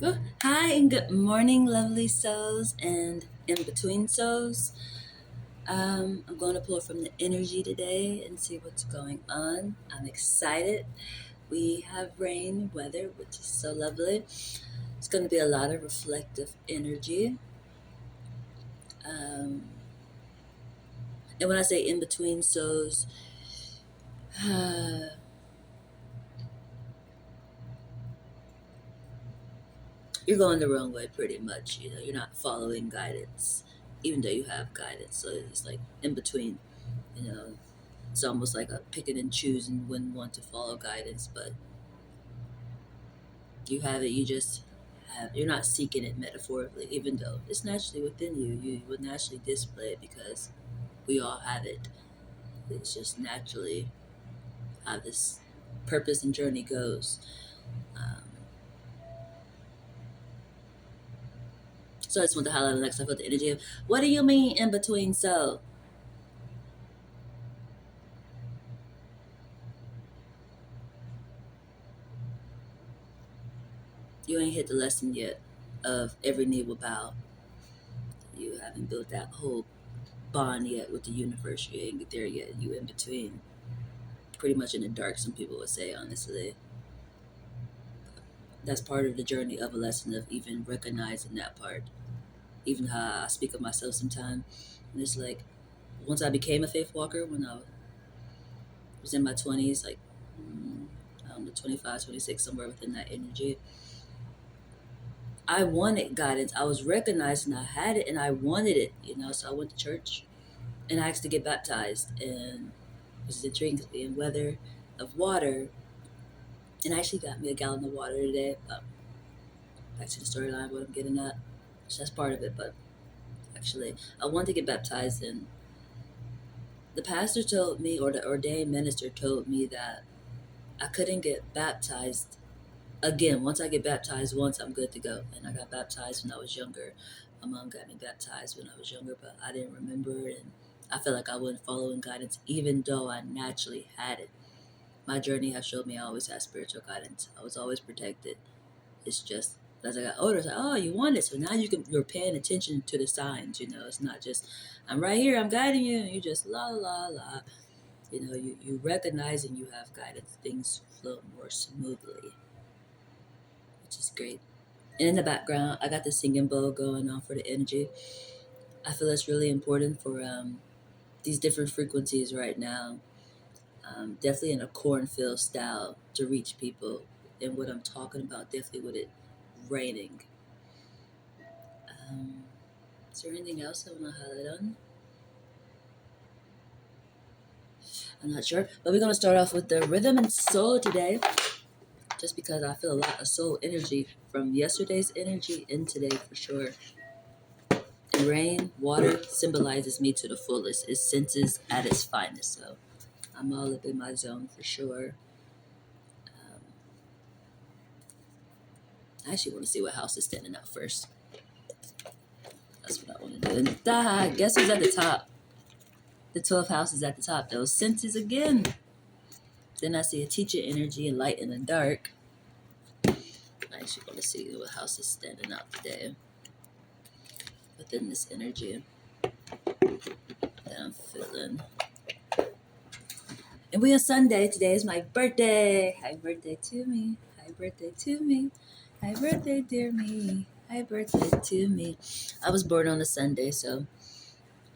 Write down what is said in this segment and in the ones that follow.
Well, hi and good morning, lovely souls and in between souls. I'm going to pull from the energy today and see what's going on. I'm excited. We have rain weather, which is so lovely. It's going to be a lot of reflective energy. Um, and when I say in between souls, you're going the wrong way pretty much. You know, you're not following guidance, even though you have guidance. So it's like in between, you know. It's almost like a picking and choosing when want to follow guidance, but you have it. You just have. You're not seeking it metaphorically, even though it's naturally within you. You would naturally display it because we all have it. It's just naturally how this purpose and journey goes. Um, so I just want to highlight the next. I felt the energy of what do you mean in between? So you ain't hit the lesson yet of every knee will bow. You haven't built that whole bond yet with the universe. You ain't there yet. You in between, pretty much in the dark, some people would say, honestly. That's part of the journey of a lesson of even recognizing that part. Even how I speak of myself sometimes. And it's like, once I became a faith walker, when I was in my 20s, like, I don't know, 25, 26, somewhere within that energy, I wanted guidance. I was recognizing I had it and I wanted it, you know. So I went to church and I asked to get baptized. And it was the drink and weather of water. And I actually got me a gallon of water today. Back to the storyline, what I'm getting at. So that's part of it. But actually, I wanted to get baptized, and the pastor told me, or the ordained minister told me, that I couldn't get baptized again. Once I get baptized once, I'm good to go. And I got baptized when I was younger. My mom got me baptized when I was younger, but I didn't remember it, and I felt like I wasn't following guidance, even though I naturally had it. My journey has showed me I always had spiritual guidance. I was always protected. It's just as I got older, it's like, oh, you want it, so now you're paying attention to the signs. You know, it's not just I'm right here, I'm guiding you, and you just la la la. You know, you recognize and you have guidance. Things flow more smoothly, which is great. And in the background, I got the singing bowl going on for the energy. I feel it's really important for these different frequencies right now. Definitely in a cornfield style to reach people. And what I'm talking about, definitely with it raining. Um, is there anything else I want to highlight on? I'm not sure, but we're gonna start off with the rhythm and soul today, just because I feel a lot of soul energy from yesterday's energy and today for sure. And rain, water symbolizes me to the fullest. It senses at its finest, so I'm all up in my zone for sure. Um, I actually want to see what house is standing out first. That's what I want to do. And guess who's at the top? The 12th house is at the top. Those senses again. Then I see a teacher energy and light in the dark. I actually want to see what house is standing out today within this energy that I'm feeling. And we on Sunday. Today is my birthday. Happy birthday to me. Happy birthday to me. Happy birthday, dear me. Happy birthday to me. I was born on a Sunday, so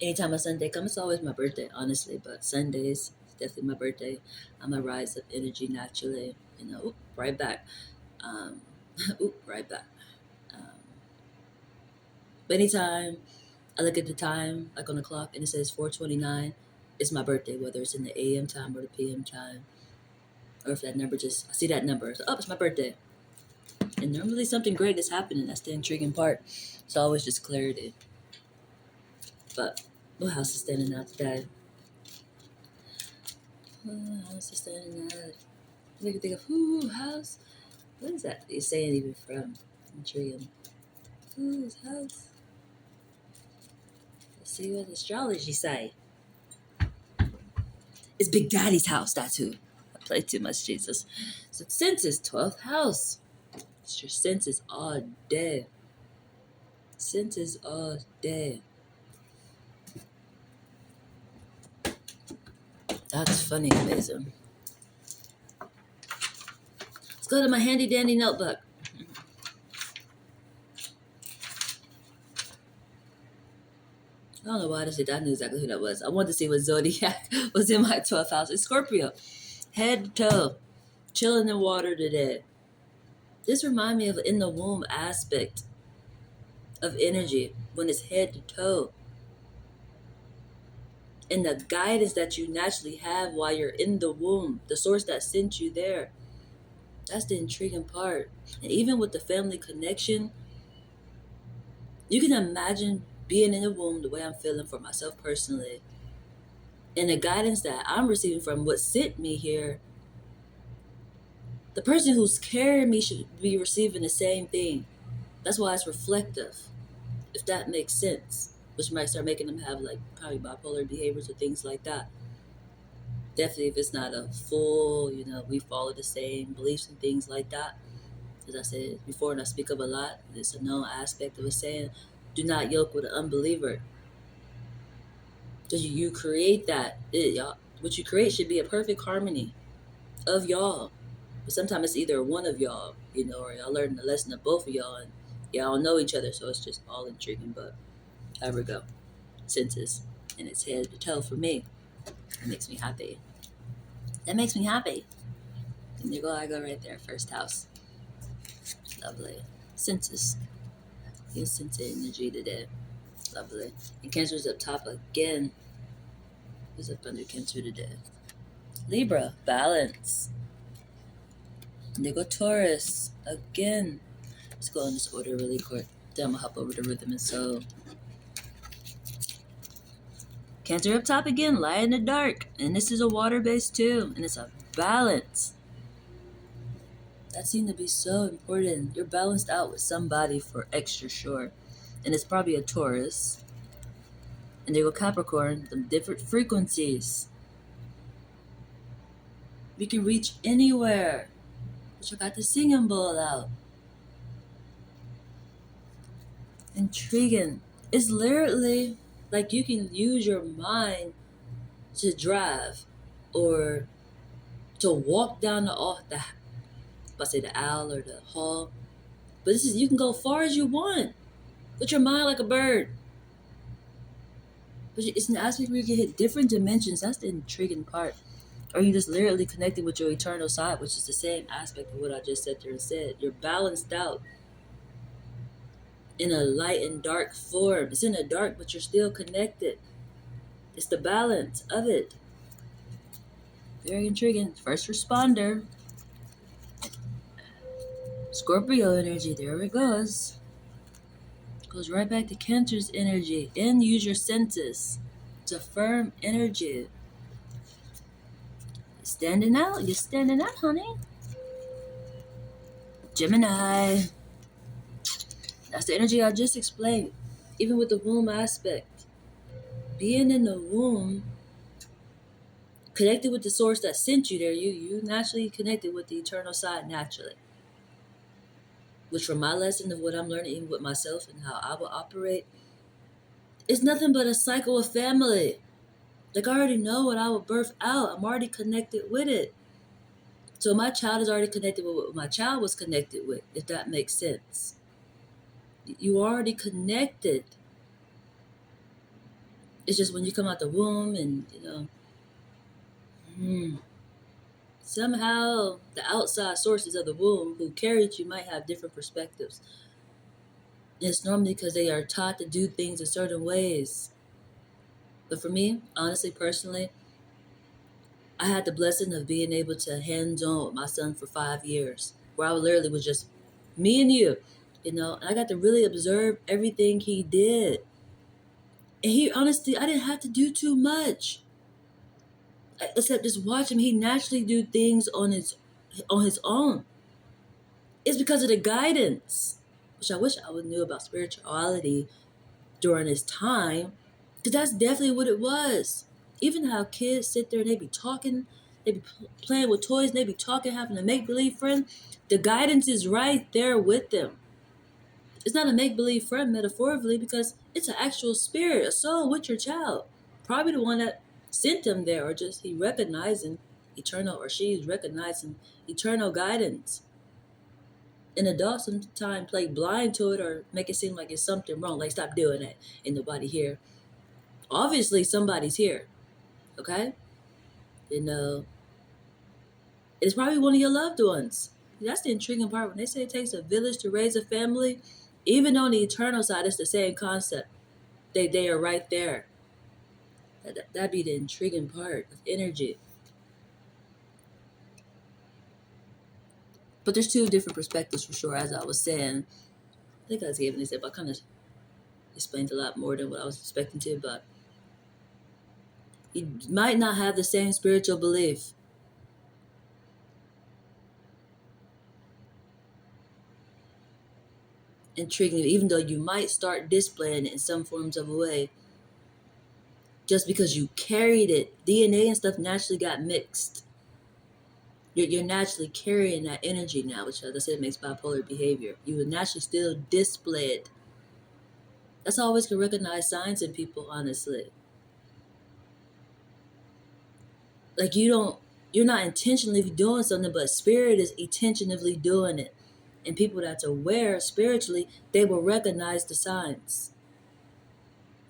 anytime a Sunday comes, it's always my birthday, honestly. But Sundays, it's definitely my birthday. I'm a rise of energy naturally. You know, right back. Um, right back. Um, but anytime I look at the time, like on the clock, and it says 4:29. It's my birthday, whether it's in the AM time or the PM time, or if that number just I see that number, so, oh, it's my birthday. And normally something great is happening. That's the intriguing part. It's always just clarity. But what house is standing out today? What house is standing out? I can think of house. What is that you're saying even from? Intriguing. Whose house? Let's see what astrology say. It's Big Daddy's house. That's who. I play too much, Jesus. So since it's 12th house. It's your senses all day. Senses all day. That's funny, amazing. Let's go to my handy dandy notebook. I don't know why I just said I knew exactly who that was. I wanted to see what zodiac was in my 12th house. It's Scorpio. Head to toe. Chilling in water today. This reminds me of in the womb aspect of energy when it's head to toe. And the guidance that you naturally have while you're in the womb, the source that sent you there. That's the intriguing part. And even with the family connection, you can imagine being in the womb the way I'm feeling for myself personally. And the guidance that I'm receiving from what sent me here, the person who's carrying me should be receiving the same thing. That's why it's reflective, if that makes sense. Which might start making them have like probably bipolar behaviors or things like that. Definitely if it's not a full, we follow the same beliefs and things like that. As I said before, and I speak of a lot, it's a known aspect of a saying, do not yoke with an unbeliever. Because you create that. Y'all, what you create should be a perfect harmony of y'all. But sometimes it's either one of y'all, or y'all learn the lesson of both of y'all, and y'all know each other, so it's just all intriguing. But there we go. Senses. And it's head to toe for me. It makes me happy. That makes me happy. And there I go right there. First house. Lovely. Senses. Your sense energy today. Lovely. And Cancer's up top again. Who's up under Cancer today? Libra. Balance. And there go Taurus. Again. Let's go in this order really quick. Then I'm going to hop over to Rhythm and Soul. Cancer up top again. Light in the dark. And this is a water base too. And it's a balance. That seemed to be so important. You're balanced out with somebody for extra sure. And it's probably a Taurus. And they go Capricorn, the different frequencies. We can reach anywhere. But you got the singing bowl out. Intriguing. It's literally like you can use your mind to drive or to walk down the aisle or the hall. But this is, you can go far as you want with your mind like a bird. But it's an aspect where you can hit different dimensions. That's the intriguing part. Or you just literally connected with your eternal side, which is the same aspect of what I just said there and said. You're balanced out in a light and dark form. It's in the dark, but you're still connected. It's the balance of it. Very intriguing. First responder. Scorpio energy. There it goes. Goes right back to Cancer's energy. And use your senses. It's a firm energy. Standing out. You're standing out, honey. Gemini. That's the energy I just explained. Even with the womb aspect. Being in the womb, connected with the source that sent you there, you naturally connected with the eternal side naturally. Which from my lesson of what I'm learning even with myself and how I will operate, it's nothing but a cycle of family. Like I already know what I will birth out. I'm already connected with it. So my child is already connected with what my child was connected with, if that makes sense. You already connected. It's just when you come out the womb and, somehow the outside sources of the womb who carried you might have different perspectives. And it's normally because they are taught to do things in certain ways. But for me, honestly, personally, I had the blessing of being able to hands-on with my son for 5 years, where I literally was just me and you, and I got to really observe everything he did. And he honestly, I didn't have to do too much. Except just watch him. He naturally do things on his own. It's because of the guidance, which I wish I would knew about spirituality during this time, because that's definitely what it was. Even how kids sit there and they be talking They be playing with toys. They be talking, having a make believe friend. The guidance is right there with them. It's not a make believe friend metaphorically because it's an actual spirit, a soul with your child. Probably the one that sent them there, or just he recognizing eternal, or she's recognizing eternal guidance. And adults sometimes play blind to it or make it seem like it's something wrong. Like, stop doing that. Ain't nobody here. Obviously, somebody's here. Okay? You know, it's probably one of your loved ones. That's the intriguing part. When they say it takes a village to raise a family, even on the eternal side, it's the same concept. They are right there. That'd be the intriguing part of energy. But there's two different perspectives for sure, as I was saying. I think I was giving this, but I kind of explained a lot more than what I was expecting to. But you might not have the same spiritual belief. Intriguing, even though you might start displaying it in some forms of a way, just because you carried it. DNA and stuff naturally got mixed. You're naturally carrying that energy now, which, as I said, makes bipolar behavior. You would naturally still display it. That's how I always can recognize signs in people, honestly. Like, you're not intentionally doing something, but spirit is intentionally doing it. And people that's aware spiritually, they will recognize the signs.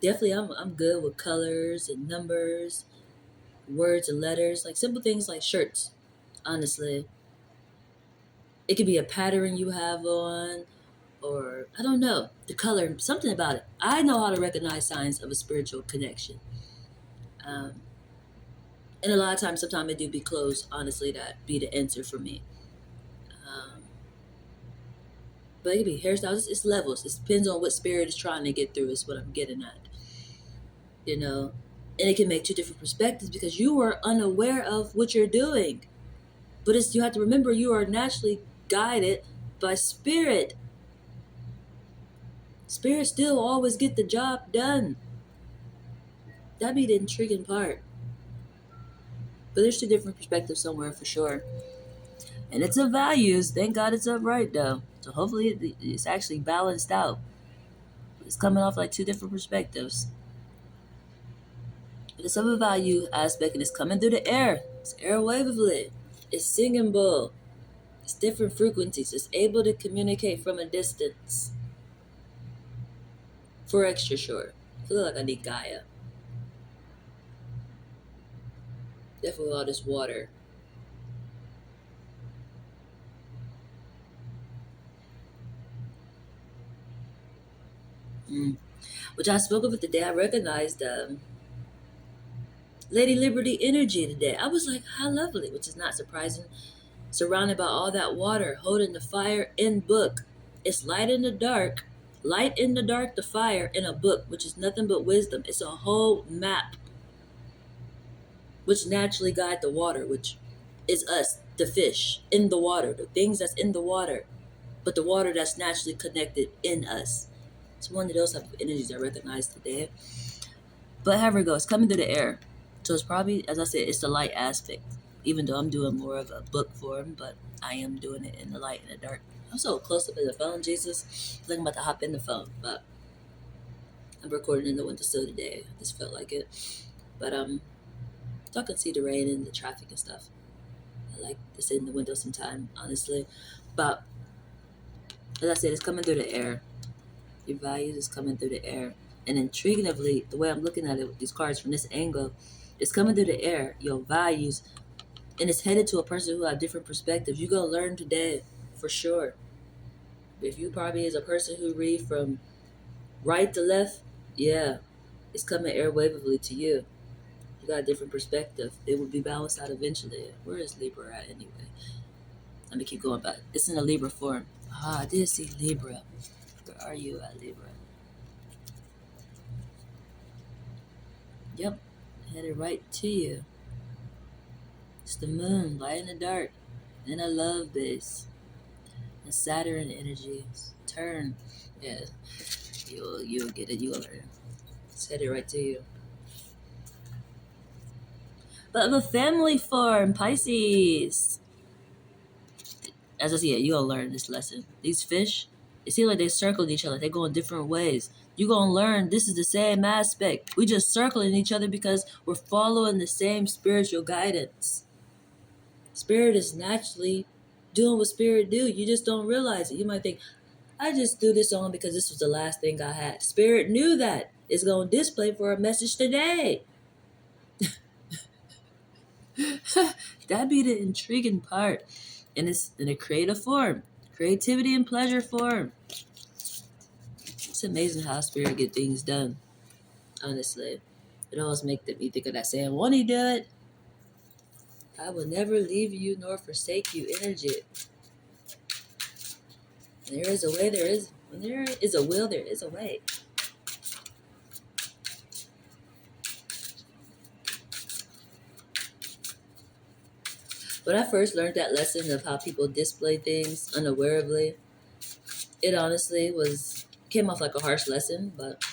Definitely, I'm good with colors and numbers, words and letters, like simple things like shirts. Honestly, it could be a pattern you have on, or I don't know, the color, something about it. I know how to recognize signs of a spiritual connection. Um, and a lot of times, sometimes it do be clothes. Honestly, that be the answer for me. Um, but it could be hairstyles. It's levels. It depends on what spirit is trying to get through. Is what I'm getting at. You know, and it can make two different perspectives because you are unaware of what you're doing. But it's you have to remember you are naturally guided by spirit. Spirit still always get the job done. That'd be the intriguing part. But there's two different perspectives somewhere for sure. And it's of values. Thank God it's upright though. So hopefully it's actually balanced out. It's coming off like two different perspectives. But it's of a value aspect and it's coming through the air. It's airwavely. It's singable. It's different frequencies. It's able to communicate from a distance. For extra sure. I feel like I need Gaia. Definitely all this water. Mm. Which I spoke of it today. I recognized Lady Liberty energy today. I was like, how lovely, which is not surprising. Surrounded by all that water, holding the fire in book. It's light in the dark, the fire in a book, which is nothing but wisdom. It's a whole map, which naturally guide the water, which is us, the fish in the water, the things that's in the water, but the water that's naturally connected in us. It's one of those type of energies I recognize today. But however it goes, coming through the air. So it's probably, as I said, it's the light aspect. Even though I'm doing more of a book form, but I am doing it in the light and the dark. I'm so close up in the phone, Jesus. Like I'm about to hop in the phone, but I'm recording in the windowsill today. I just felt like it. But so I can see the rain and the traffic and stuff. I like to sit in the window sometime, honestly. But as I said, it's coming through the air. Your values is coming through the air. And intriguingly, the way I'm looking at it with these cards from this angle, it's coming through the air. Your values, and it's headed to a person who have different perspectives. You're gonna learn today, for sure. If you probably is a person who read from right to left, yeah, it's coming airwavely to you. You got a different perspective. It will be balanced out eventually. Where is Libra at anyway? Let me keep going back. It's in a Libra form. Ah, I did see Libra. Where are you at, Libra? Yep, headed right to you. It's the moon, light in the dark, and a love base. And Saturn energies. Turn. Yeah, you'll get it. You'll learn. It's headed right to you. but of a family form, Pisces. As I see it, you gonna learn this lesson. These fish, it seems like they circled each other. They go in different ways. You gonna learn this is the same aspect. We just circling each other because we're following the same spiritual guidance. Spirit is naturally doing what spirit do. You just don't realize it. You might think, I just threw this on because this was the last thing I had. Spirit knew that. It's gonna display for a message today. That'd be the intriguing part. And it's in a creative form. Creativity and pleasure form. It's amazing how spirit get things done. Honestly. It always make me think of that saying, won't he do it? I will never leave you nor forsake you energy. When there is a way, when there is a will, there is a way. When I first learned that lesson of how people display things unawarely, it honestly came off like a harsh lesson, but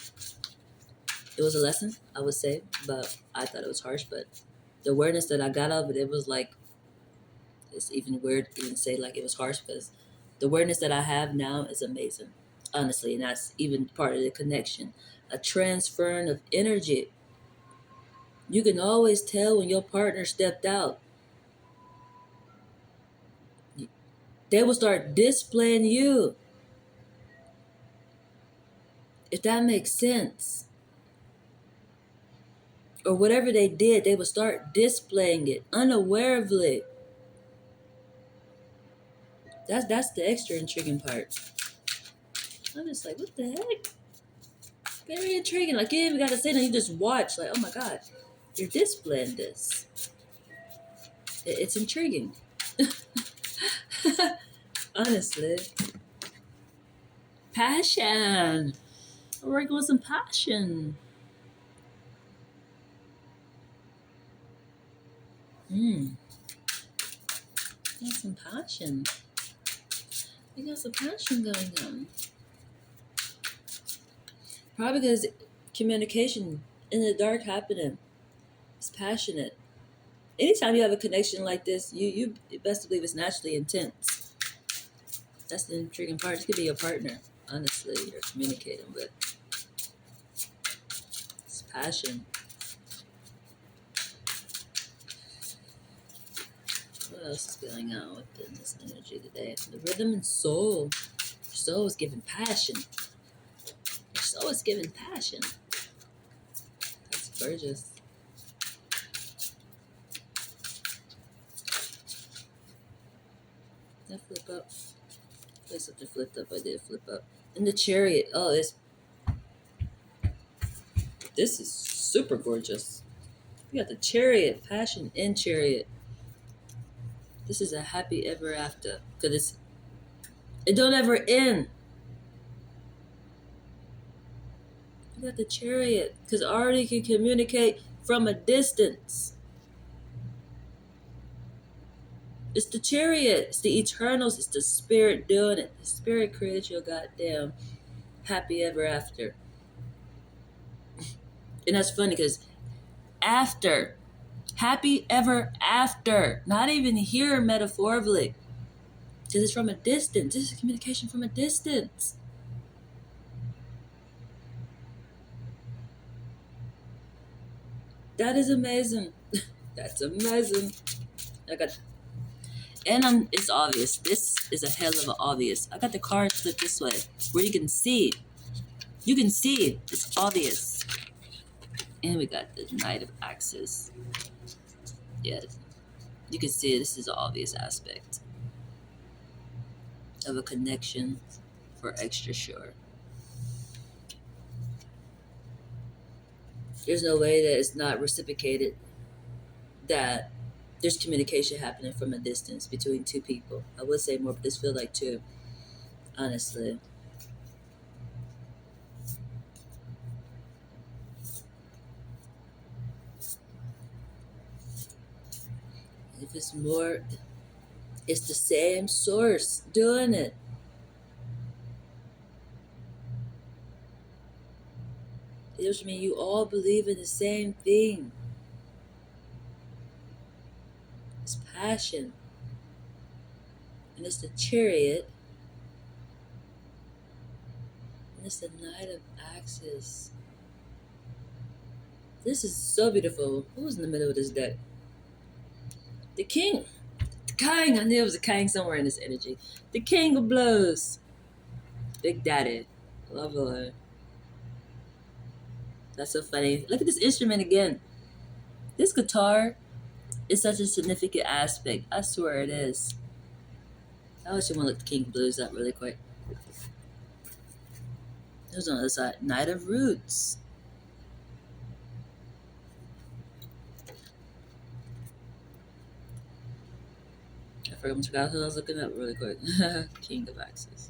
it was a lesson, I would say, but I thought it was harsh. But the awareness that I got of it, it was like, it's even weird to even say like it was harsh because the awareness that I have now is amazing, honestly, and that's even part of the connection. A transferring of energy. You can always tell when your partner stepped out. They will start displaying you, if that makes sense. Or whatever they did, they would start displaying it unawarely. That's the extra intriguing part. I'm just like, what the heck? Very intriguing. Like you ain't even gotta say that. You just watch. Like, oh my god, you're displaying this. It's intriguing. Honestly, passion. We're working with some passion. Hmm. Got some passion. We got some passion going on. Probably because communication in the dark happening. It's passionate. Anytime you have a connection like this, you best believe it's naturally intense. That's the intriguing part. It could be your partner, honestly, you're communicating with. It's passion. What else is going on within this energy today? The rhythm and soul. Your soul is giving passion. Your soul is giving passion. That's gorgeous. Did I flip up? There's something flipped up. I did flip up. And the chariot. Oh, this is super gorgeous. You got the chariot, passion in chariot. This is a happy ever after. Because it don't ever end. You got the chariot. Because already can communicate from a distance. It's the chariot. It's the eternals. It's the spirit doing it. The spirit created your goddamn happy ever after. And that's funny because after, happy ever after, not even here metaphorically. Because it's from a distance. This is communication from a distance. That is amazing. That's amazing. I got, and it's obvious. This is a hell of an obvious. I got the cards flipped this way, where you can see. You can see. It's obvious. And we got the Knight of Axes. Yeah, you can see this is an obvious aspect of a connection for extra sure. There's no way that it's not reciprocated, that there's communication happening from a distance between two people. I would say more, but this feels like two, honestly. If it's more, it's the same source doing it. It just means you all believe in the same thing. passion. And it's the Chariot. And it's the Knight of Axes. This is so beautiful. Who was in the middle of this deck? The King. The King. I knew it was a King somewhere in this energy. The King of Blows. Big Daddy. Lovely. That's so funny. Look at this instrument again. This guitar is such a significant aspect. I swear it is. I actually want to look the King of Blues up really quick. There's on the other side. Knight of Roots. I forgot who I was looking up really quick. King of Axes.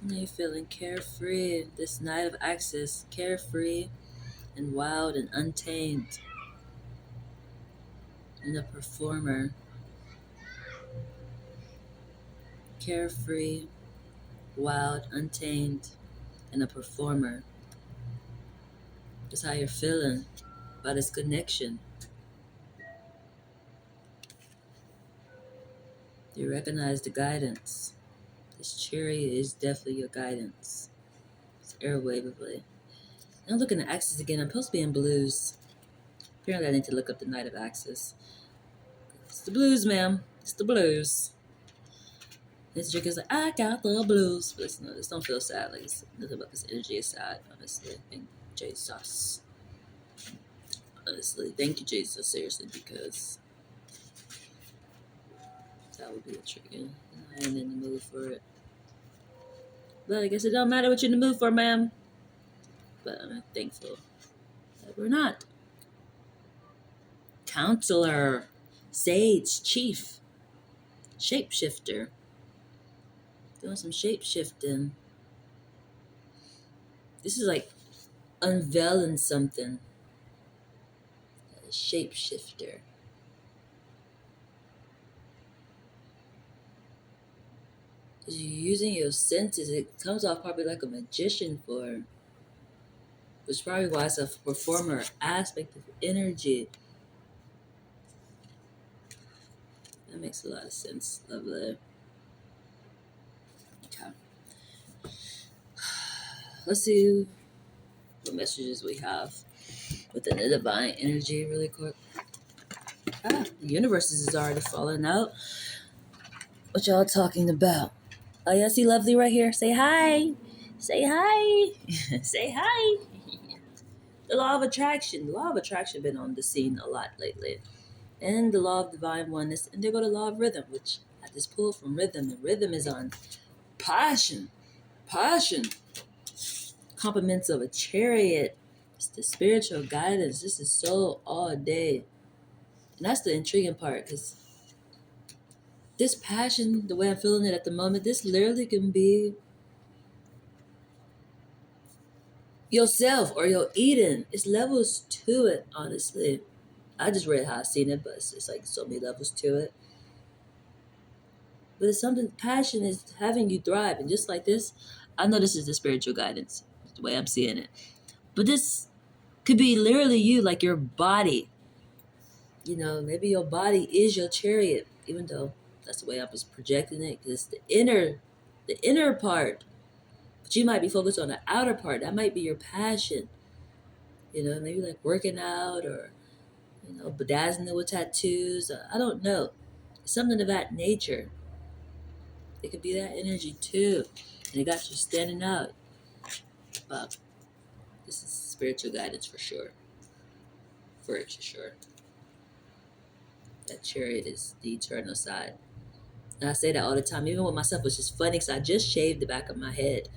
You're feeling carefree. This Knight of Axes, carefree and wild and untamed. And a performer. Carefree, wild, untamed, and a performer. Just how you're feeling about this connection. You recognize the guidance. This Chariot is definitely your guidance. It's airwaveably. I'm looking at Axes again. I'm supposed to be in Blues. Apparently I need to look up the Knight of Axes. It's the Blues, ma'am. It's the Blues. This chick is like, I got the blues. But this don't feel sad. Like, it's nothing about this energy is sad, honestly. Thank Jesus. Honestly, thank you, Jesus, seriously, because that would be a trigger. I am in the mood for it. But I guess it don't matter what you're in the mood for, ma'am. But I'm thankful that we're not. Counselor, Sage, Chief, Shapeshifter. Doing some shape shifting. This is like unveiling something. A shapeshifter. Because you're using your senses, it comes off probably like a magician for. Which is probably why it's a performer aspect of energy. That makes a lot of sense. Lovely. Okay. Let's see what messages we have within the divine energy really quick. The universe is already falling out. What y'all talking about? Oh, yeah, see Lovely right here. Say hi. Say hi. Say hi. The law of attraction. The law of attraction been on the scene a lot lately. And the law of divine oneness. And there go the law of rhythm, which I just pulled from rhythm. And rhythm is on passion. Passion. Compliments of a chariot. It's the spiritual guidance. This is so all day. And that's the intriguing part, because this passion, the way I'm feeling it at the moment, this literally can be yourself or your Eden. It's levels to it, honestly. I just read how I seen it, but it's like so many levels to it. But it's something, passion is having you thrive. And just like this, I know this is the spiritual guidance, the way I'm seeing it. But this could be literally you, like your body. You know, maybe your body is your chariot, even though that's the way I was projecting it, because the inner part. But you might be focused on the outer part. That might be your passion. You know, maybe like working out or, you know, bedazzling it with tattoos. I don't know. Something of that nature. It could be that energy too. And it got you standing out. But this is spiritual guidance for sure. For sure. That chariot is the eternal side. And I say that all the time, even with myself, which is funny because I just shaved the back of my head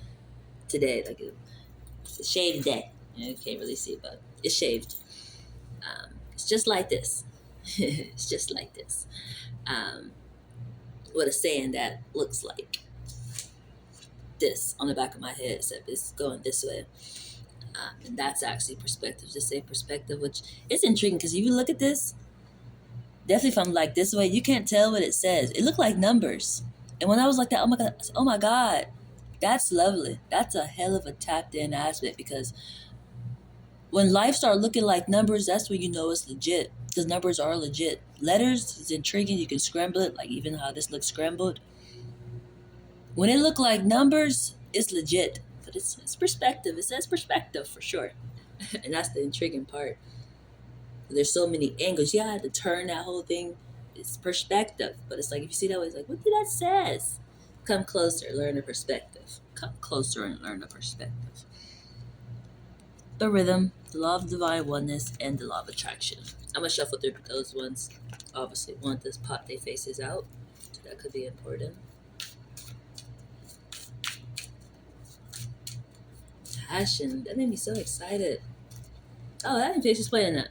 today. Like it's a shaved day. You can't really see it, but it's shaved. It's just like this. It's just like this. What a saying that looks like this on the back of my head, except it's going this way. And that's actually perspective. Just say perspective, which is intriguing because if you look at this, definitely from like this way, you can't tell what it says. It looked like numbers. And when I was like that, oh my God, that's lovely. That's a hell of a tapped in aspect because When life start looking like numbers, that's when you know it's legit. Because numbers are legit. Letters is intriguing. You can scramble it, like even how this looks scrambled. When it look like numbers, it's legit. But it's perspective. It says perspective for sure. And that's the intriguing part. There's so many angles. Yeah, I had to turn that whole thing. It's perspective. But it's like if you see that way, it's like, what did that says? Come closer, learn a perspective. Come closer and learn a perspective. The rhythm, the law of divine oneness, and the law of attraction. I'm gonna shuffle through those ones. Obviously, want this pop their faces out. So that could be important. Passion. That made me so excited. Oh, I didn't finish explaining that.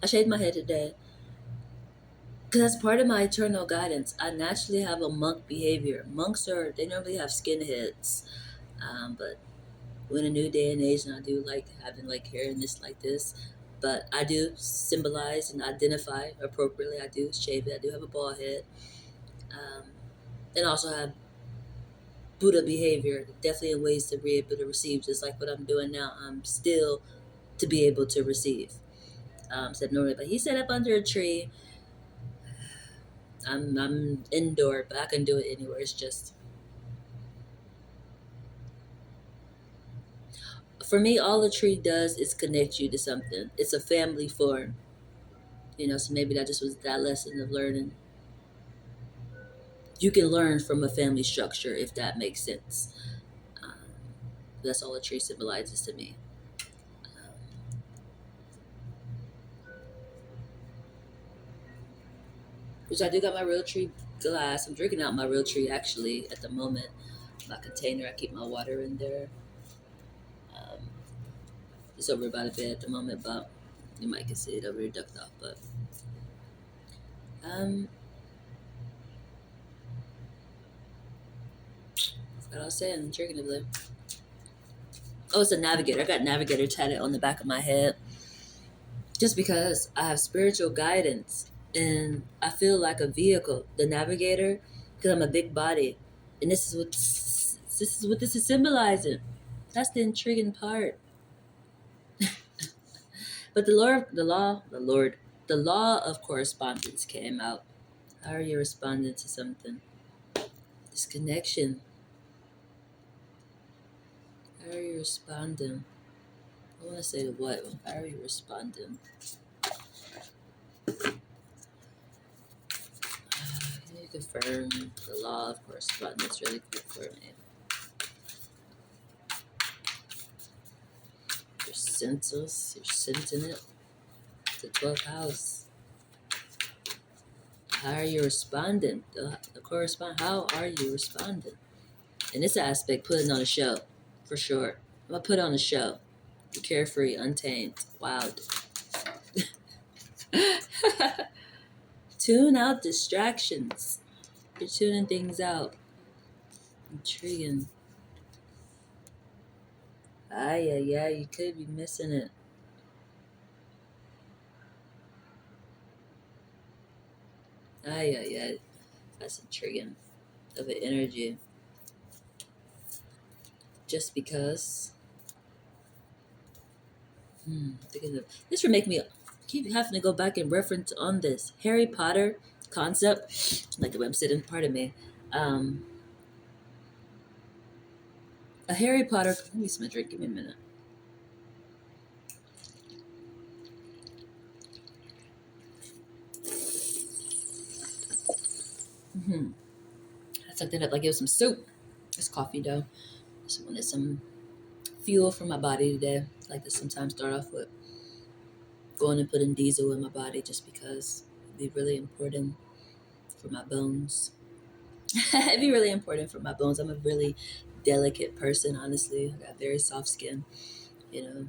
I shaved my head today because that's part of my eternal guidance. I naturally have a monk behavior. Monks they normally have skinheads, but we're in a new day and age, and I do like having like hair and this like this. But I do symbolize and identify appropriately. I do shave it. I do have a bald head, um, and also have Buddha behavior. Definitely in ways to be able to receive, just like what I'm doing now. I'm still to be able to receive. Said normally, but he set up under a tree. I'm indoor, but I can do it anywhere. It's just for me, all a tree does is connect you to something. It's a family form, So maybe that just was that lesson of learning. You can learn from a family structure if that makes sense. Um, that's all a tree symbolizes to me. Um, which I do got my real tree glass. I'm drinking out my real tree actually at the moment. My container, I keep my water in there. Um, it's over by the bed at the moment, but you might can see it over here ducked off. But um, what I was saying, I'm drinking it. Oh, it's a navigator. I got navigator tatted on the back of my head just because I have spiritual guidance and I feel like a vehicle, the navigator, because I'm a big body, and this is symbolizing. That's the intriguing part. But the law of correspondence came out. How are you responding to something? This connection. How are you responding? I want to say the what? How are you responding? Can you confirm the law of correspondence really quick for me? Your senses, you're sensing it. The 12th house. How are you responding? The correspond. How are you responding? In this aspect, putting on a show, for sure. I'm gonna put on a show. Be carefree, untamed, wild. Tune out distractions. You're tuning things out. Intriguing. Yeah, you could be missing it. Yeah, that's intriguing of an energy. Just because. Thinking of, this would make me keep having to go back and reference on this Harry Potter concept. Like the way I'm sitting, pardon me. Um, a Harry Potter. Let me smell drink. Give me a minute. Mm-hmm. I sucked it up like it was some soup. It's coffee dough. Just wanted some fuel for my body today. I like to sometimes start off with going and putting diesel in my body just because it'd be really important for my bones. It'd be really important for my bones. I'm a really delicate person, honestly. I got very soft skin, you know.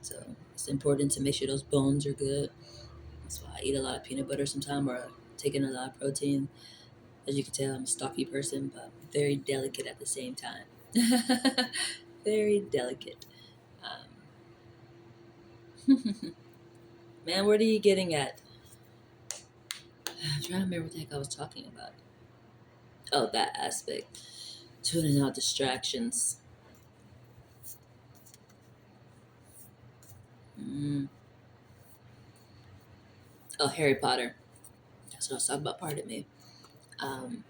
So it's important to make sure those bones are good. That's why I eat a lot of peanut butter sometimes or taking a lot of protein. As you can tell, I'm a stocky person, but very delicate at the same time. Very delicate. Man, what are you getting at? I'm trying to remember what the heck I was talking about. Oh, that aspect. Tuning out distractions. Mm. Oh, Harry Potter. That's what I was talking about. Pardon me. Um,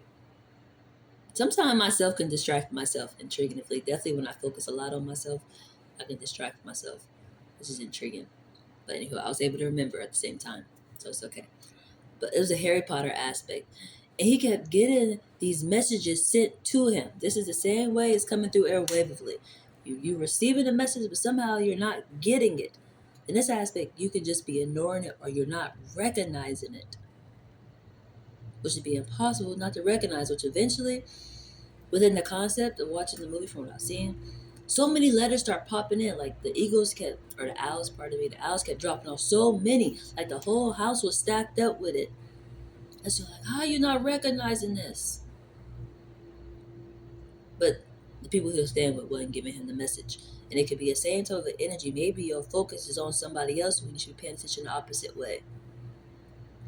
Sometimes myself can distract myself intriguingly. Definitely when I focus a lot on myself, I can distract myself, which is intriguing. But anyway, I was able to remember at the same time, so it's okay. But it was a Harry Potter aspect, and he kept getting these messages sent to him. This is the same way it's coming through airwavely. You receiving a message, but somehow you're not getting it. In this aspect, you can just be ignoring it or you're not recognizing it, which would be impossible not to recognize. Which eventually, within the concept of watching the movie from what I've seen, so many letters start popping in. Like the eagles kept, or the owls, pardon me, the owls kept dropping off so many. Like the whole house was stacked up with it. And so, like, how are you not recognizing this? But the people he was staying with wasn't giving him the message. And it could be a same type of energy. Maybe your focus is on somebody else when you should be paying attention the opposite way,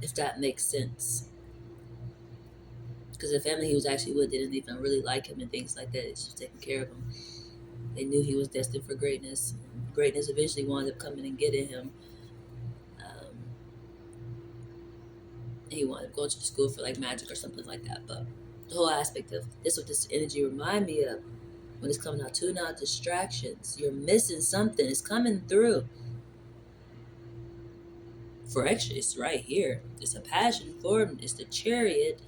if that makes sense. Because the family he was actually with didn't even really like him and things like that. It's just taking care of him. They knew he was destined for greatness. Greatness eventually wound up coming and getting him. Um, he wound up going to school for like magic or something like that. But the whole aspect of this, what this energy remind me of, when it's coming out, tune out distractions. You're missing something. It's coming through. For extra, it's right here. It's a passion for him. It's the chariot.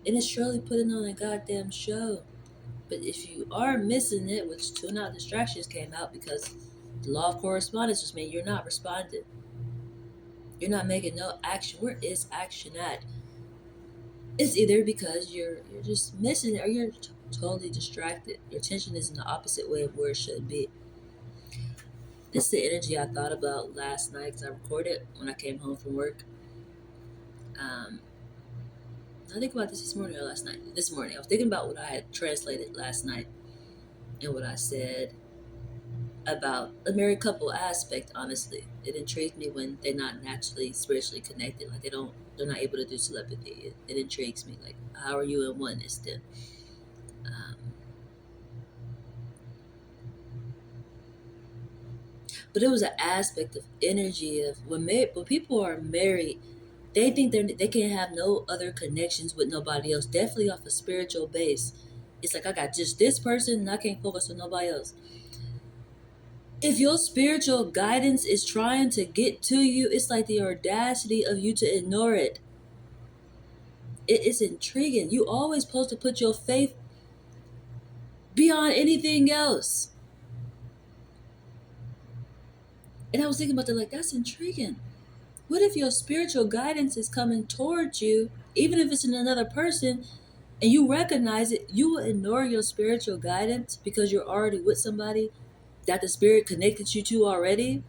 And it's surely putting on a goddamn show. But if you are missing it, which tune out distractions came out because the law of correspondence was made, you're not responding. You're not making no action. Where is action at? It's either because you're just missing it or you're totally distracted. Your attention is in the opposite way of where it should be. This is the energy I thought about last night because I recorded when I came home from work. Um, I think about this morning or last night. This morning, I was thinking about what I had translated last night and what I said about a married couple aspect. Honestly, it intrigues me when they're not naturally spiritually connected. Like they're not able to do telepathy. It intrigues me. Like, how are you in oneness then? Um, but it was an aspect of energy of when people are married, they think they can have no other connections with nobody else. Definitely off a spiritual base. It's like I got just this person and I can't focus on nobody else. If your spiritual guidance is trying to get to you, it's like the audacity of you to ignore it. It is intriguing. You always supposed to put your faith beyond anything else. And I was thinking about that, like, that's intriguing. What if your spiritual guidance is coming towards you, even if it's in another person, and you recognize it, you will ignore your spiritual guidance because you're already with somebody that the spirit connected you to already?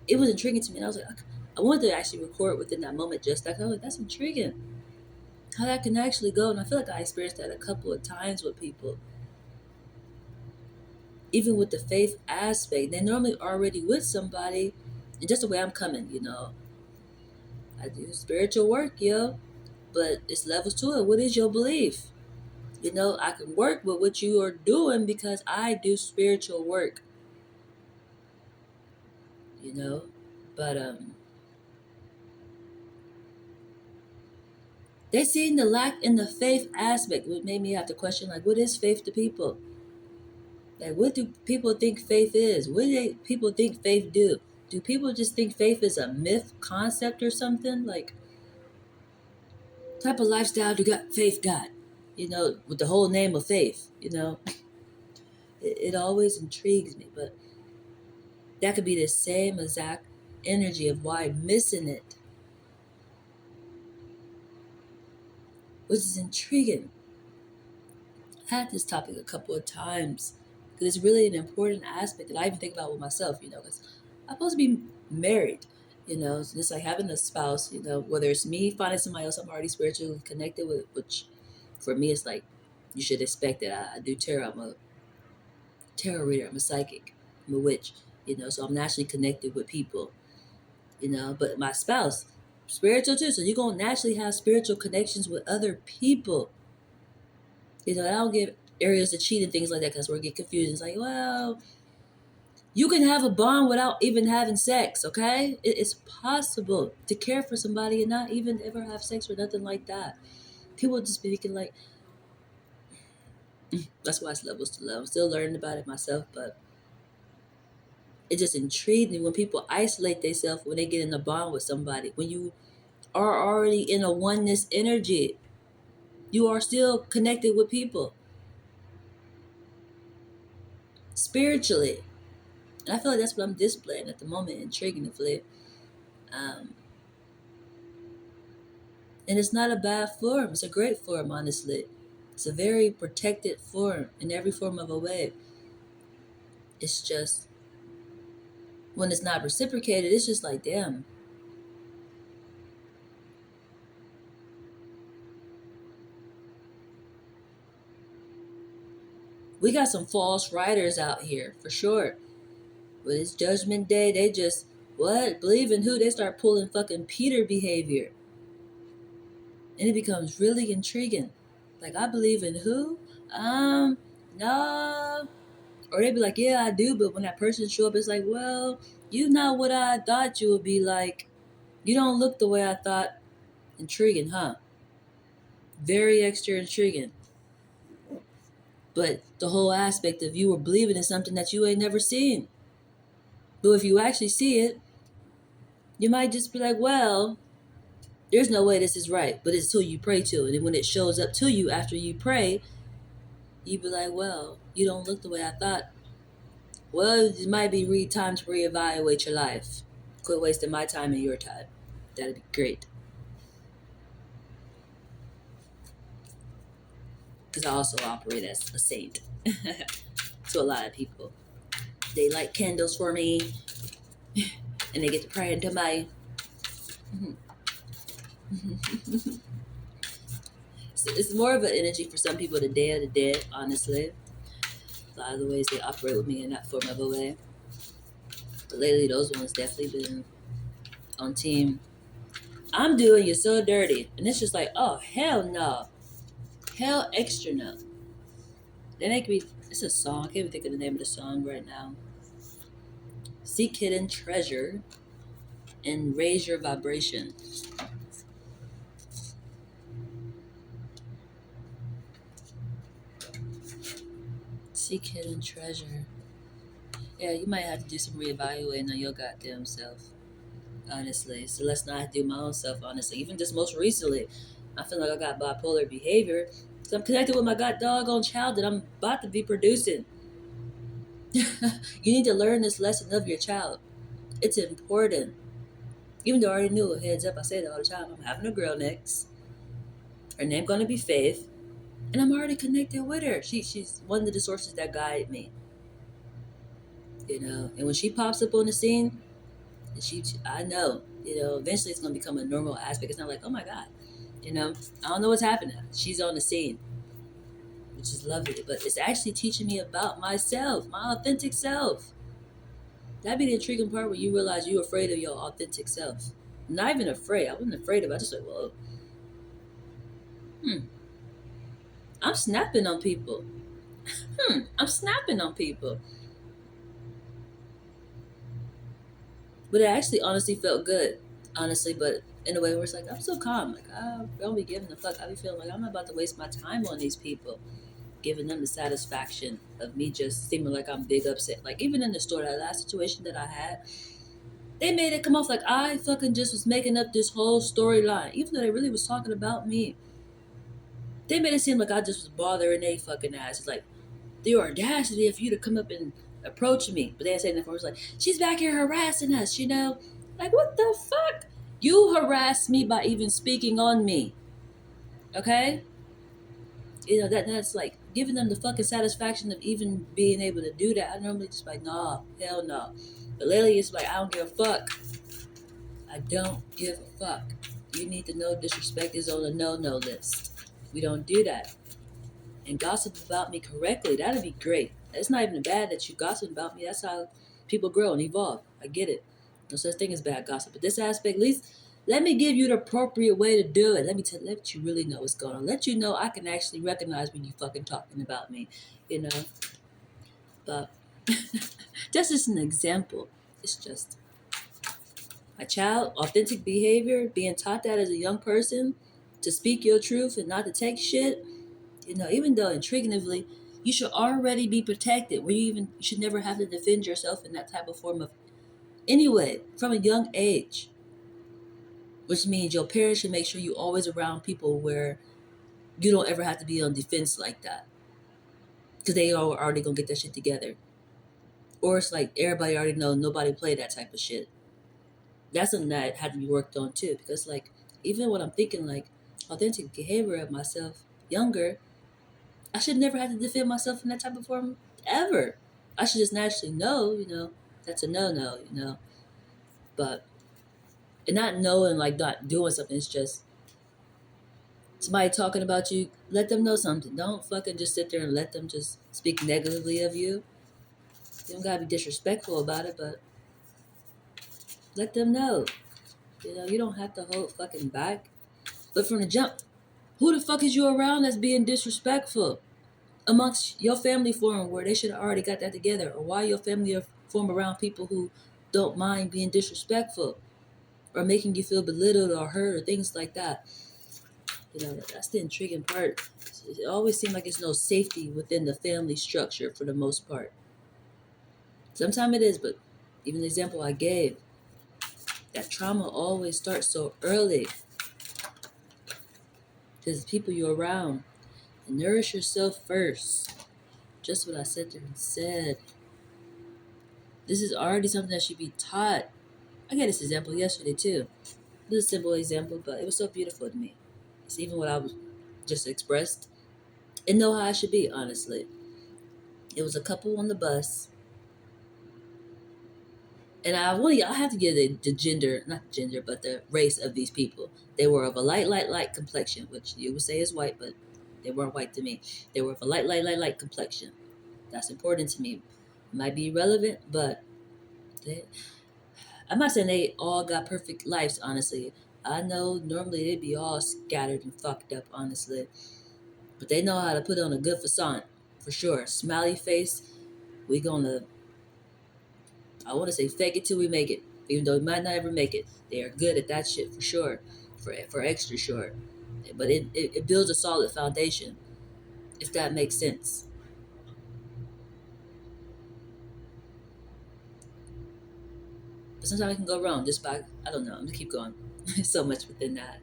It was intriguing to me. And I was like, I wanted to actually record within that moment just that. I was like, that's intriguing. How that can actually go. And I feel like I experienced that a couple of times with people. Even with the faith aspect, they're normally already with somebody. And just the way I'm coming. I do spiritual work, yo. But it's levels to it. What is your belief? I can work with what you are doing because I do spiritual work, you know? But they seen the lack in the faith aspect, which made me have to question, like, what is faith to people? Like, what do people think faith is? What do people think faith do? Do people just think faith is a myth concept or something? Like, type of lifestyle do got faith got? With the whole name of faith, it always intrigues me. But that could be the same exact energy of why missing it, which is intriguing. I had this topic a couple of times because it's really an important aspect that I even think about with myself, because I'm supposed to be married, so it's like having a spouse, whether it's me finding somebody else I'm already spiritually connected with, which for me it's like you should expect that I do tarot. I'm a tarot reader, I'm a psychic, I'm a witch, so I'm naturally connected with people, but my spouse, spiritual too, so you're going to naturally have spiritual connections with other people. I don't give areas to cheat and things like that because we're getting confused. It's like, well, You can have a bond without even having sex, okay? It's possible to care for somebody and not even ever have sex or nothing like that. People just be thinking like, that's why it's levels to love. I'm still learning about it myself, but it just intrigued me when people isolate themselves when they get in a bond with somebody. When you are already in a oneness energy, you are still connected with people spiritually. And I feel like that's what I'm displaying at the moment, intriguingly. Um, and it's not a bad form. It's a great form, honestly. It's a very protected form in every form of a way. It's just when it's not reciprocated, it's just like, damn. We got some false writers out here for sure. When it's Judgment Day, they just what believe in who? They start pulling fucking Peter behavior, and it becomes really intriguing. Like I believe in who? No. Or they be like, yeah, I do, but when that person show up, it's like, well, you not what I thought you would be like. You don't look the way I thought. Intriguing, huh? Very extra intriguing. But the whole aspect of you were believing in something that you ain't never seen. But if you actually see it, you might just be like, well, there's no way this is right. But it's till you pray to it. And then when it shows up to you after you pray, you be like, well, you don't look the way I thought. Well, it might be time to reevaluate your life. Quit wasting my time and your time. That'd be great. Because I also operate as a saint to a lot of people. They light candles for me, and they get to pray into my. It's more of an energy for some people, the Day of the Dead, honestly. A lot of the ways they operate with me in that form of a way. But lately, those ones definitely been on team. I'm doing you so dirty. And it's just like, oh, hell no. Hell extra no. They make me, it's a song. I can't even think of the name of the song right now. Seek hidden treasure and raise your vibration. Seek hidden treasure. Yeah, you might have to do some reevaluating on your goddamn self, honestly. So let's not do my own self, honestly. Even just most recently, I feel like I got bipolar behavior. So I'm connected with my god doggone child that I'm about to be producing. You need to learn this lesson of your child. It's important. Even though I already knew, heads up, I say that all the time. I'm having a girl next. Her name gonna be Faith, and I'm already connected with her. She's one of the sources that guide me. And when she pops up on the scene, I know, eventually it's gonna become a normal aspect. It's not like, oh my god, I don't know what's happening. She's on the scene, which is lovely, but it's actually teaching me about myself, my authentic self. That'd be the intriguing part where you realize you're afraid of your authentic self. Not even afraid. I wasn't afraid of it. I just like, whoa, hmm, I'm snapping on people. I'm snapping on people. But it actually honestly felt good. Honestly, but in a way where it's like, I'm so calm. Like, I don't be giving a fuck. I be feeling like I'm not about to waste my time on these people. Giving them the satisfaction of me just seeming like I'm big upset. Like, even in the store, that last situation that I had, they made it come off like I fucking just was making up this whole storyline. Even though they really was talking about me. They made it seem like I just was bothering they fucking ass. It's like, the audacity of you to come up and approach me. But they said in the forums like, she's back here harassing us. Like, what the fuck? You harassed me by even speaking on me. Okay? That's like giving them the fucking satisfaction of even being able to do that. I normally just like, nah, hell no. But lately it's like, I don't give a fuck. I don't give a fuck. You need to know disrespect is on the no-no list. We don't do that. And gossip about me correctly, that'd be great. It's not even bad that you gossip about me. That's how people grow and evolve. I get it. No such thing as bad gossip. But this aspect, at least, let me give you the appropriate way to do it. Let you really know what's going on. Let you know I can actually recognize when you fucking talking about me, you know. But That's just an example. It's just a child, authentic behavior, being taught that as a young person to speak your truth and not to take shit. Even though intriguingly, you should already be protected, where you should never have to defend yourself in that type of form of anyway from a young age. Which means your parents should make sure you always around people where you don't ever have to be on defense like that, because they are already gonna get that shit together. Or it's like everybody already know nobody play that type of shit. That's something that had to be worked on too, because like even when I'm thinking like authentic behavior of myself younger, I should never have to defend myself in that type of form ever. I should just naturally know, that's a no. But and not knowing, like not doing something, it's just somebody talking about you, let them know something. Don't fucking just sit there and let them just speak negatively of you. You don't gotta be disrespectful about it, but let them know. You don't have to hold fucking back. But from the jump, who the fuck is you around that's being disrespectful? Amongst your family forum where they should have already got that together, or why your family are formed around people who don't mind being disrespectful or making you feel belittled or hurt or things like that. That's the intriguing part. It always seems like there's no safety within the family structure for the most part. Sometimes it is, but even the example I gave, that trauma always starts so early because the people you're around. And nourish yourself first. Just what I said there and said. This is already something that should be taught. I got this example yesterday too. This is a simple example, but it was so beautiful to me. It's even what I was just expressed and know how I should be, honestly. It was a couple on the bus, and I have to give the gender, not gender, but the race of these people. They were of a light complexion, which you would say is white, but they weren't white to me. They were of a light complexion. That's important to me. It might be irrelevant, but they, I'm not saying they all got perfect lives, honestly. I know normally they'd be all scattered and fucked up, honestly. But they know how to put on a good facade, for sure. Smiley face, we gonna, I want to say fake it till we make it. Even though we might not ever make it. They are good at that shit, for sure. For extra sure. But it builds a solid foundation, if that makes sense. But sometimes it can go wrong just by, I don't know, I'm gonna keep going. So much within that.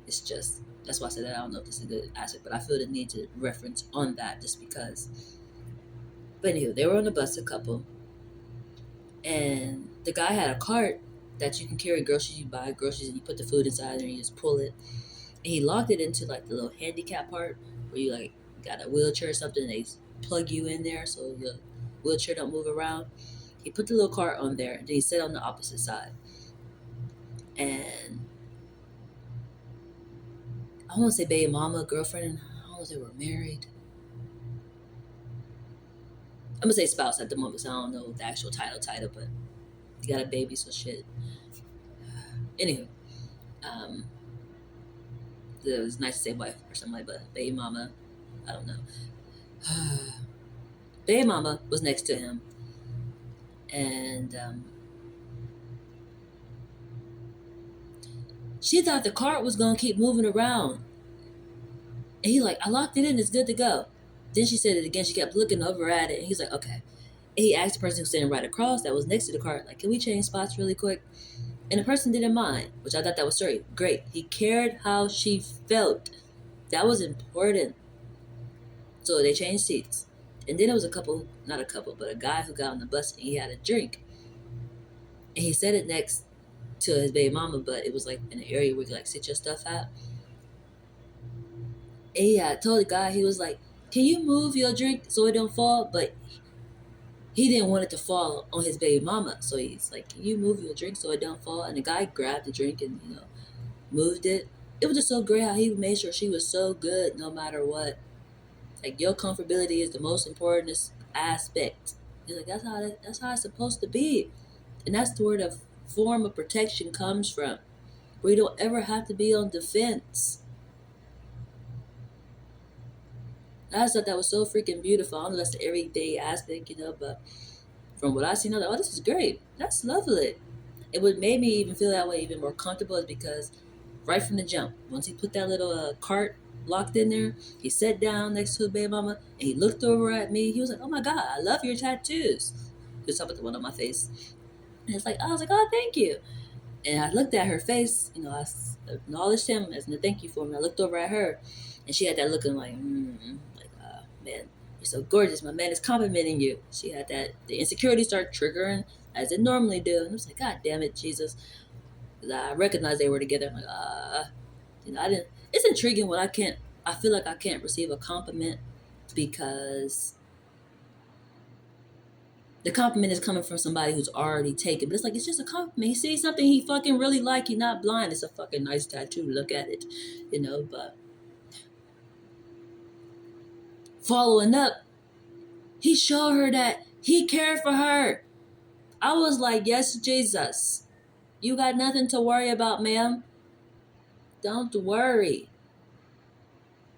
It's just that's why I said that I don't know if this is a good aspect, but I feel the need to reference on that just because. But anyway, they were on the bus, a couple, and the guy had a cart that you can carry groceries. You buy groceries and you put the food inside and you just pull it. And he locked it into like the little handicap part where you like got a wheelchair or something. And they plug you in there so your wheelchair don't move around. He put the little cart on there, and then he sat on the opposite side. And I want to say baby mama, girlfriend. I don't know if they were married. I'm gonna say spouse at the moment, so I don't know the actual title, but you got a baby, so shit. Anywho, um, it was nice to say wife or something like that. Baby mama, I don't know. Baby mama was next to him, and she thought the cart was gonna keep moving around, and he like, I locked it in, it's good to go. Then she said it again. She kept looking over at it, and he's like, okay. And he asked the person who was sitting right across that was next to the cart, like, can we change spots really quick? And the person didn't mind, which I thought that was great. He cared how she felt. That was important. So they changed seats. And then there was a couple, not a couple, but a guy who got on the bus and he had a drink. And he said it next to his baby mama, but it was like in an area where you could like sit your stuff at. And he had told the guy, he was like, can you move your drink so it don't fall? But he didn't want it to fall on his baby mama. So he's like, can you move your drink so it don't fall? And the guy grabbed the drink and, moved it. It was just so great how he made sure she was so good no matter what. Like your comfortability is the most important aspect. He's like, that's how it's supposed to be. And that's where the form of protection comes from. Where you don't ever have to be on defense. I just thought that was so freaking beautiful. I don't know if that's the everyday aspect, but From what I seen, I was like, oh, this is great. That's lovely. It would made me even feel that way even more comfortable is because right from the jump, once he put that little cart locked in there, he sat down next to his baby mama and he looked over at me. He was like, oh my God, I love your tattoos. He was talking about the one on my face. And it's like, I was like, oh, thank you. And I looked at her face, I acknowledged him as a thank you for him. I looked over at her and she had that looking like, man, you're so gorgeous. My man is complimenting you. She had that, the insecurity started triggering as it normally do. And I was like, God damn it, Jesus. I recognized they were together. I'm like, I didn't. It's intriguing when I feel like I can't receive a compliment because the compliment is coming from somebody who's already taken. But it's like, it's just a compliment. He sees something he fucking really like. He's not blind. It's a fucking nice tattoo. Look at it, but following up, he showed her that he cared for her. I was like, yes, Jesus. You got nothing to worry about, ma'am. Don't worry.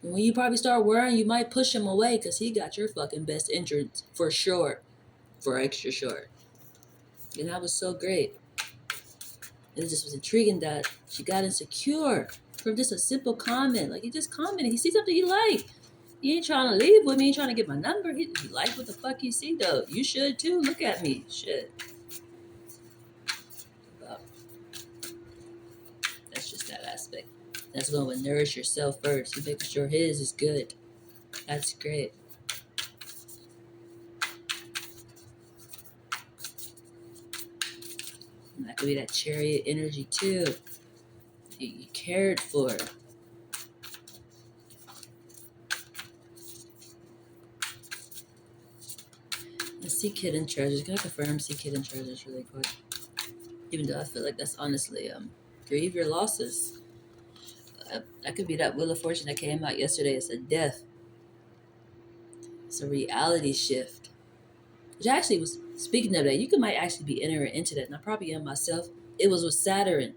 When you probably start worrying, you might push him away because he got your fucking best interest for sure. For extra short. And that was so great. And it just was intriguing that she got insecure from just a simple comment. Like, he just commented. He sees something he like. He ain't trying to leave with me. He ain't trying to get my number. He like what the fuck he see, though. You should, too. Look at me. Shit. Well, that's just that aspect. That's going to nourish yourself first. You making sure his is good. That's great. And that could be that chariot energy, too. You cared for. Seek hidden treasures. Can I confirm seek hidden treasures really quick? Even though I feel like that's honestly grieve your losses. That could be that Wheel of Fortune that came out yesterday. It's a death. It's a reality shift. Which actually was, speaking of that, you might actually be entering into that. And I probably am myself. It was with Saturn.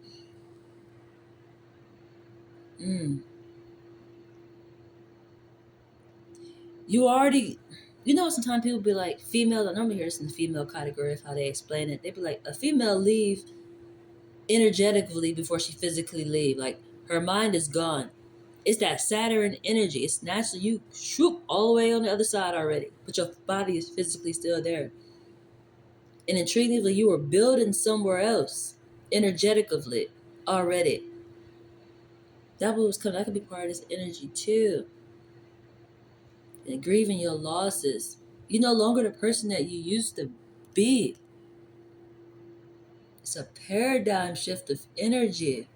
You already, sometimes people be like, female, I normally hear this in the female category of how they explain it. They be like, a female leave energetically before she physically leave. Like, her mind is gone. It's that Saturn energy. It's naturally you shoop all the way on the other side already, but your body is physically still there. And intriguingly, you were building somewhere else energetically already. That was coming. That could be part of this energy too. And grieving your losses. You're no longer the person that you used to be. It's a paradigm shift of energy.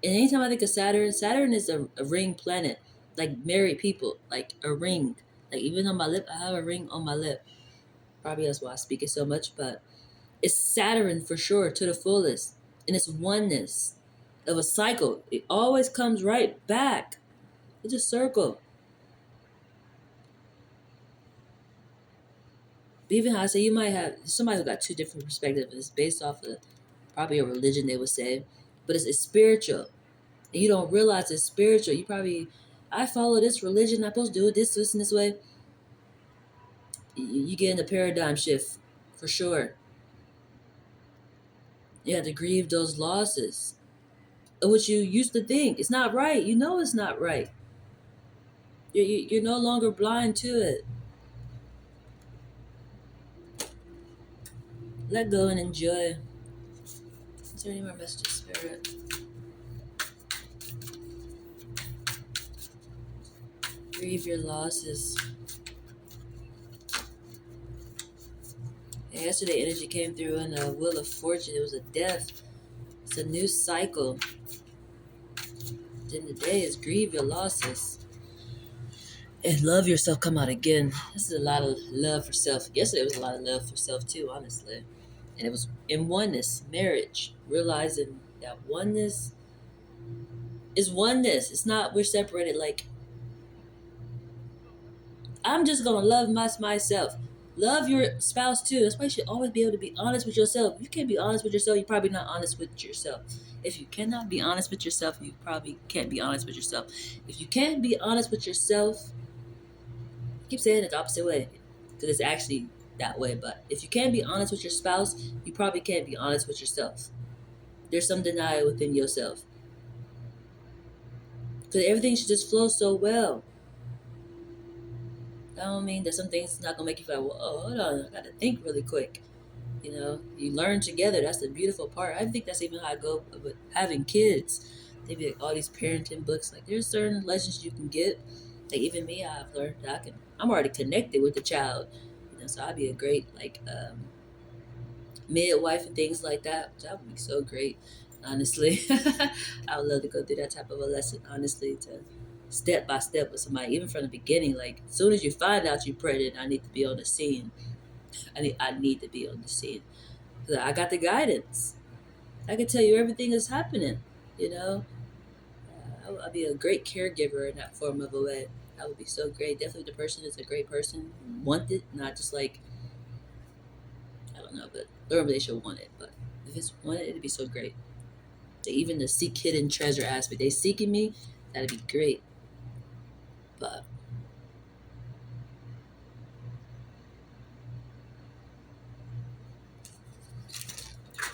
And anytime I think of Saturn is a ring planet, like married people, like a ring. Like even on my lip, I have a ring on my lip. Probably that's why I speak it so much, but it's Saturn for sure to the fullest. And it's oneness of a cycle. It always comes right back. It's a circle. Even how I say you might have somebody who got two different perspectives. It's based off of probably a religion, they would say, but it's spiritual. And you don't realize it's spiritual. You probably, I follow this religion, I'm supposed to do it this, and this way. You get in a paradigm shift for sure. You have to grieve those losses of what you used to think. It's not right. You know it's not right. You're no longer blind to it. Let go and enjoy. Is there any more messages, Spirit? Grieve your losses. And yesterday, energy came through in the Wheel of Fortune. It was a death. It's a new cycle. Then the day is grieve your losses. And love yourself come out again. This is a lot of love for self. Yesterday was a lot of love for self too, honestly. And it was in oneness, marriage, realizing that oneness is oneness. It's not we're separated. Like, I'm just gonna love myself. Love your spouse too. That's why you should always be able to be honest with yourself. If you can't be honest with yourself, you're probably not honest with yourself. If you cannot be honest with yourself, you probably can't be honest with yourself. If you can't be honest with yourself, Keep saying it the opposite way because it's actually that way. But if you can't be honest with your spouse, you probably can't be honest with yourself. There's some denial within yourself because everything should just flow so well. I don't mean that some things is not gonna make you feel, well, oh, hold on, I gotta think really quick. You know, you learn together. That's the beautiful part. I think that's even how I go with having kids. They be like all these parenting books. Like there's certain lessons you can get. Like even me, I've learned that I'm already connected with the child. You know, so I'd be a great like midwife and things like that. That would be so great. Honestly, I would love to go through that type of a lesson. Honestly, to step by step with somebody, even from the beginning. Like as soon as you find out you're pregnant, I need to be on the scene. I need to be on the scene. 'Cause I got the guidance. I can tell you everything that's happening. You know, I'd be a great caregiver in that form of a way. That would be so great. Definitely, the person is a great person, want it, not just like I don't know, but normally they should want it. But if it's wanted, it'd be so great. Even the seek hidden treasure aspect, they seeking me, that'd be great. But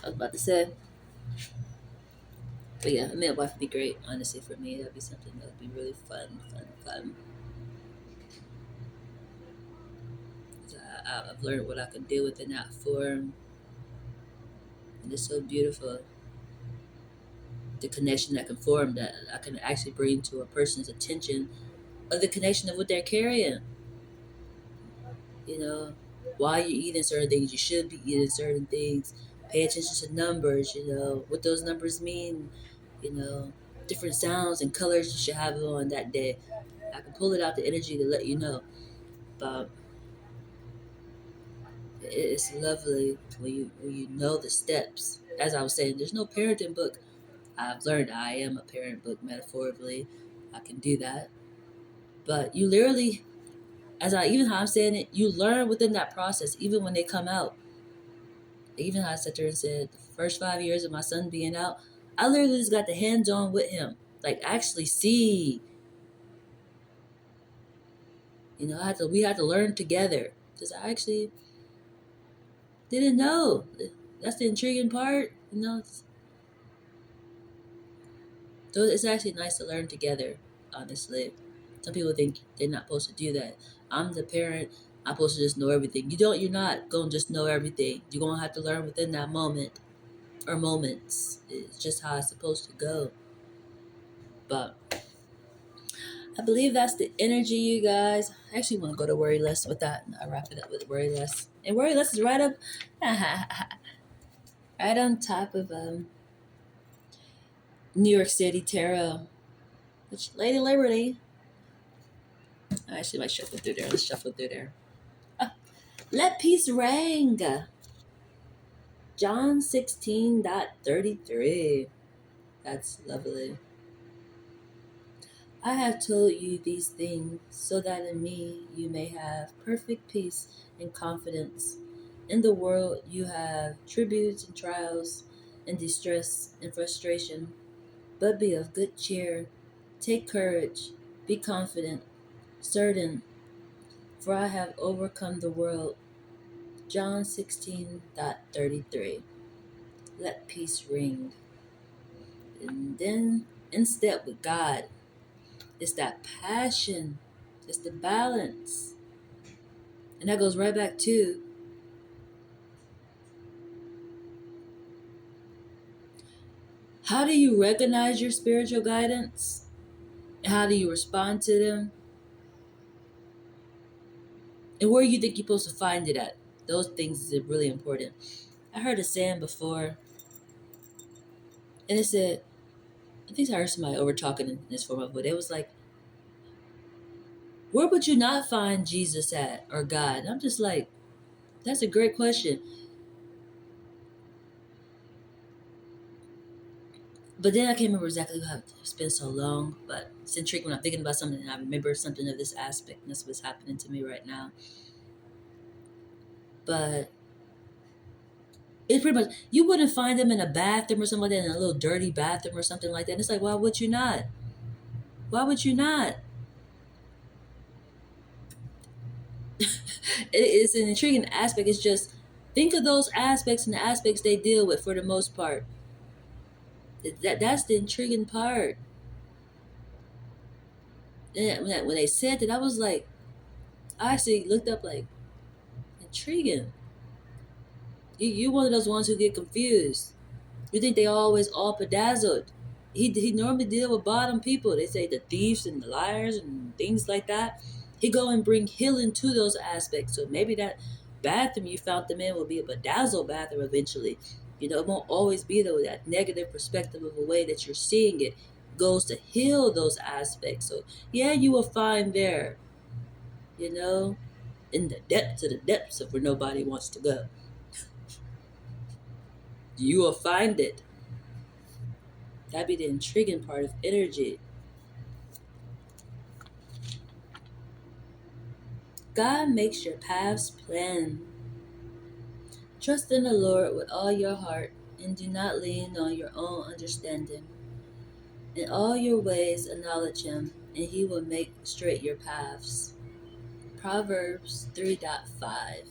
I was about to say, but yeah, a midwife would be great. Honestly, for me, that'd be something that would be really fun, fun, fun. 'Cause I've learned what I can do within that form, and it's so beautiful. The connection that can form that I can actually bring to a person's attention of the connection of what they're carrying. You know, why you're eating certain things, you should be eating certain things. Pay attention to numbers, you know, what those numbers mean, you know, different sounds and colors you should have on that day. I can pull it out the energy to let you know. But it's lovely when you know the steps. As I was saying, there's no parenting book. I've learned I am a parent book metaphorically. I can do that. But you literally, as I even how I'm saying it, you learn within that process, even when they come out. Even how I sat there and said the first 5 years of my son being out, I literally just got the hands on with him. Like actually see, we had to learn together. Because I actually didn't know. That's the intriguing part. So it's actually nice to learn together, honestly. Some people think they're not supposed to do that. I'm the parent. I'm supposed to just know everything. You're not going to just know everything. You're going to have to learn within that moment or moments. It's just how it's supposed to go. But I believe that's the energy, you guys. I actually want to go to Worry Less with that. I'll wrap it up with Worry Less. And Worry Less is right up, right on top of New York City Tarot. Which, Lady Liberty. I actually might shuffle through there. Let's shuffle through there. Let peace reign. John 16:33. That's lovely. I have told you these things so that in me you may have perfect peace and confidence. In the world you have tributes and trials and distress and frustration, but be of good cheer. Take courage, be confident, certain, for I have overcome the world. John 16:33. Let peace ring. And then in step with God, it's that passion, it's the balance. And that goes right back to how do you recognize your spiritual guidance? How do you respond to them? And where you think you're supposed to find it at? Those things is really important. I heard a saying before, and it said, I think I heard somebody over talking in this form of it. It was like, where would you not find Jesus at or God? And I'm just like, that's a great question. But then I can't remember exactly how it's been so long. But it's intriguing when I'm thinking about something and I remember something of this aspect, and that's what's happening to me right now. But it's pretty much you wouldn't find them in a bathroom or something like that, in a little dirty bathroom or something like that. And it's like, why would you not? Why would you not? It's an intriguing aspect. It's just think of those aspects and the aspects they deal with for the most part. That's the intriguing part. And when they said that, I was like, I actually looked up like intriguing. You one of those ones who get confused. You think they always all bedazzled. He normally deal with bottom people. They say the thieves and the liars and things like that. He go and bring healing to those aspects. So maybe that bathroom you found them in will be a bedazzled bathroom eventually. You know, it won't always be though that negative perspective of a way that you're seeing it goes to heal those aspects. So yeah, you will find there, you know, in the depths of where nobody wants to go. You will find it. That'd be the intriguing part of energy. God makes your paths plain. Trust in the Lord with all your heart and do not lean on your own understanding. In all your ways acknowledge him and he will make straight your paths. Proverbs 3.5.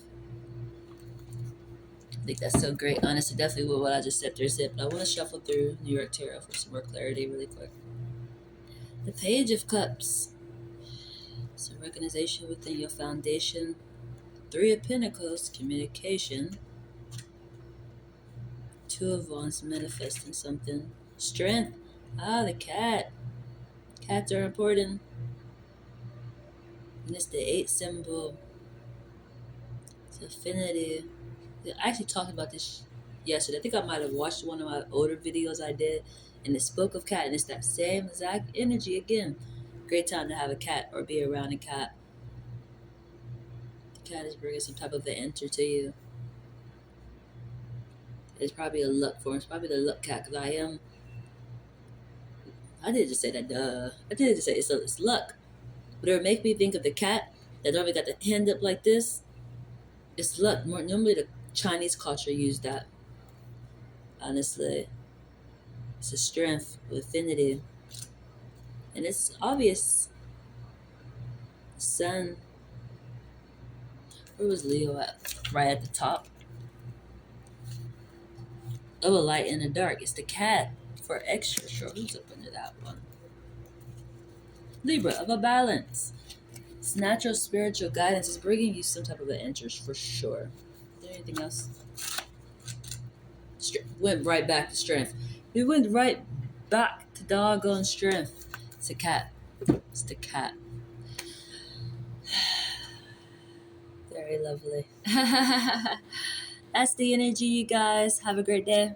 I think that's so great. Honestly, definitely with what I just said, but I want to shuffle through New York Tarot for some more clarity really quick. The Page of Cups. So recognition within your foundation. Three of Pentacles, communication. Two of Wands, manifesting something. Strength. Ah, the cat. Cats are important. And it's the 8 symbol. It's affinity. I actually talked about this yesterday. I think I might have watched one of my older videos I did, and it spoke of cat, and it's that same exact energy again. Great time to have a cat or be around a cat. The cat is bringing some type of an enter to you. It's probably a luck for him. It's probably the luck cat because I did just say that, duh. I did just say it's luck. But it would make me think of the cat that normally got the hand up like this. It's luck. Normally the Chinese culture used that. Honestly, it's a strength with affinity, and it's obvious. Sun. Where was Leo at? Right at the top. Oh, a light in the dark. It's the cat for extra sure. Who's up under that one? Libra of a balance. It's natural spiritual guidance. Is bringing you some type of an interest for sure. Is there anything else? Went right back to strength. We went right back to doggone strength. It's a cat. It's the cat. Very lovely. That's the energy, you guys. Have a great day.